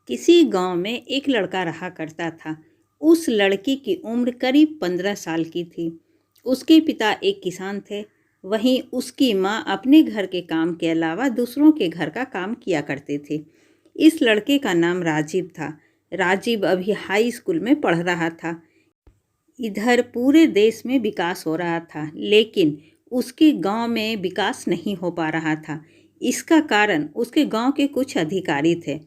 किसी गांव में एक लड़का रहा करता था। उस लड़की की उम्र करीब 15 साल की थी। उसके पिता एक किसान थे। वहीं उसकी माँ अपने घर के काम के अलावा दूसरों के घर का काम किया करते थे। इस लड़के का नाम राजीव था। राजीव अभी हाई स्कूल में पढ़ रहा था। इधर पूरे देश में विकास हो रहा था, लेकिन उसके गांव में विकास नहीं हो पा रहा था। इसका कारण उसके गांव के कुछ अधिकारी थे।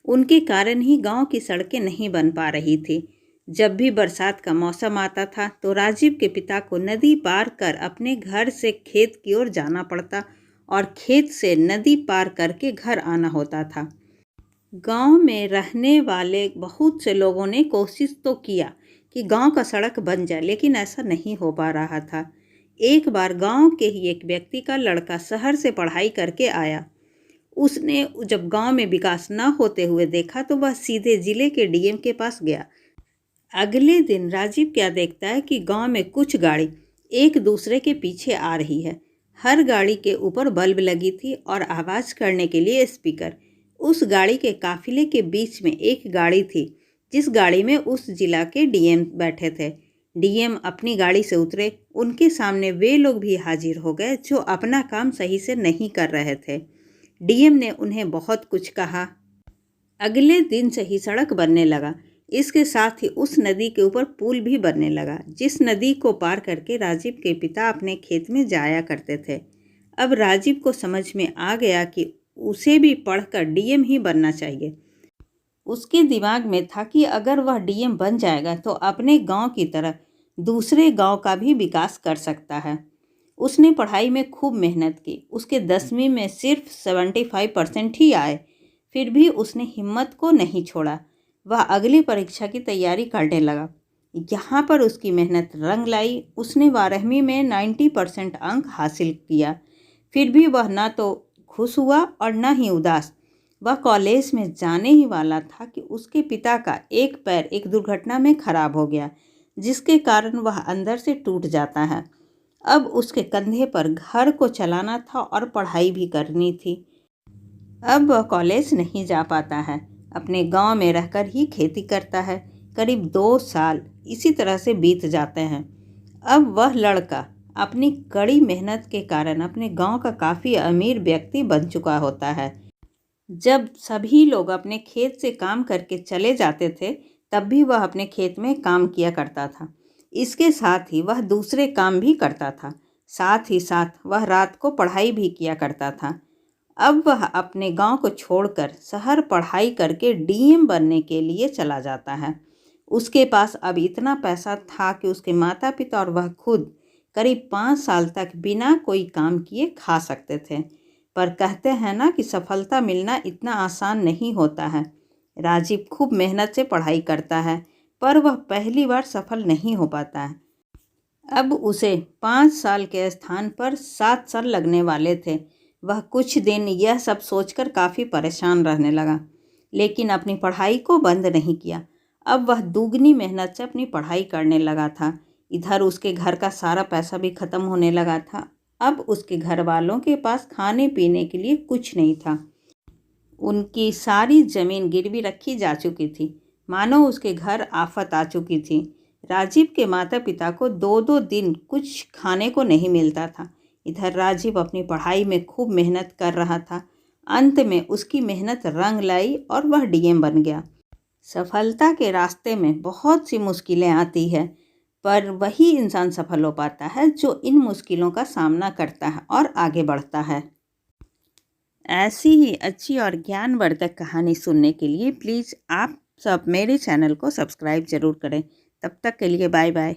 उनके कारण ही गांव की सड़कें नहीं बन पा रही थी। जब भी बरसात का मौसम आता था तो राजीव के पिता को नदी पार कर अपने घर से खेत की ओर जाना पड़ता और खेत से नदी पार करके घर आना होता था। गांव में रहने वाले बहुत से लोगों ने कोशिश तो किया कि गांव का सड़क बन जाए, लेकिन ऐसा नहीं हो पा रहा था। एक बार गांव के ही एक व्यक्ति का लड़का शहर से पढ़ाई करके आया। उसने जब गांव में विकास न होते हुए देखा तो वह सीधे जिले के डीएम के पास गया। अगले दिन राजीव क्या देखता है कि गांव में कुछ गाड़ी एक दूसरे के पीछे आ रही है। हर गाड़ी के ऊपर बल्ब लगी थी और आवाज़ करने के लिए स्पीकर। उस गाड़ी के काफिले के बीच में एक गाड़ी थी, जिस गाड़ी में उस जिला के डीएम बैठे थे। डीएम अपनी गाड़ी से उतरे। उनके सामने वे लोग भी हाजिर हो गए जो अपना काम सही से नहीं कर रहे थे। डीएम ने उन्हें बहुत कुछ कहा। अगले दिन से ही सड़क बनने लगा। इसके साथ ही उस नदी के ऊपर पुल भी बनने लगा, जिस नदी को पार करके राजीव के पिता अपने खेत में जाया करते थे। अब राजीव को समझ में आ गया कि उसे भी पढ़कर डीएम ही बनना चाहिए। उसके दिमाग में था कि अगर वह डीएम बन जाएगा तो अपने गांव की तरह दूसरे गांव का भी विकास कर सकता है। उसने पढ़ाई में खूब मेहनत की। उसके 10वीं में सिर्फ 75% ही आए। फिर भी उसने हिम्मत को नहीं छोड़ा। वह अगली परीक्षा की तैयारी करने लगा। यहाँ पर उसकी मेहनत रंग लाई। उसने 12वीं में 90% अंक हासिल किया। फिर भी वह न तो खुश हुआ और न ही उदास। वह कॉलेज में जाने ही वाला था कि उसके पिता का एक पैर एक दुर्घटना में खराब हो गया, जिसके कारण वह अंदर से टूट जाता है। अब उसके कंधे पर घर को चलाना था और पढ़ाई भी करनी थी। अब वह कॉलेज नहीं जा पाता है। अपने गांव में रहकर ही खेती करता है। करीब 2 साल इसी तरह से बीत जाते हैं। अब वह लड़का अपनी कड़ी मेहनत के कारण अपने गांव का काफ़ी अमीर व्यक्ति बन चुका होता है। जब सभी लोग अपने खेत से काम करके चले जाते थे, तब भी वह अपने खेत में काम किया करता था। इसके साथ ही वह दूसरे काम भी करता था। साथ ही साथ वह रात को पढ़ाई भी किया करता था। अब वह अपने गांव को छोड़कर शहर पढ़ाई करके डीएम बनने के लिए चला जाता है। उसके पास अब इतना पैसा था कि उसके माता पिता और वह खुद करीब 5 साल तक बिना कोई काम किए खा सकते थे। पर कहते हैं ना कि सफलता मिलना इतना आसान नहीं होता है। राजीव खूब मेहनत से पढ़ाई करता है, पर वह पहली बार सफल नहीं हो पाता है। अब उसे 5 साल के स्थान पर 7 साल लगने वाले थे। वह कुछ दिन यह सब सोचकर काफ़ी परेशान रहने लगा, लेकिन अपनी पढ़ाई को बंद नहीं किया। अब वह दुगनी मेहनत से अपनी पढ़ाई करने लगा था। इधर उसके घर का सारा पैसा भी ख़त्म होने लगा था। अब उसके घर वालों के पास खाने पीने के लिए कुछ नहीं था। उनकी सारी ज़मीन गिरवी रखी जा चुकी थी, मानो उसके घर आफत आ चुकी थी। राजीव के माता पिता को 2-2 दिन कुछ खाने को नहीं मिलता था। इधर राजीव अपनी पढ़ाई में खूब मेहनत कर रहा था। अंत में उसकी मेहनत रंग लाई और वह डीएम बन गया। सफलता के रास्ते में बहुत सी मुश्किलें आती है, पर वही इंसान सफल हो पाता है जो इन मुश्किलों का सामना करता है और आगे बढ़ता है। ऐसी ही अच्छी और ज्ञानवर्धक कहानी सुनने के लिए प्लीज़ आप सब मेरे चैनल को सब्सक्राइब ज़रूर करें। तब तक के लिए बाय बाय।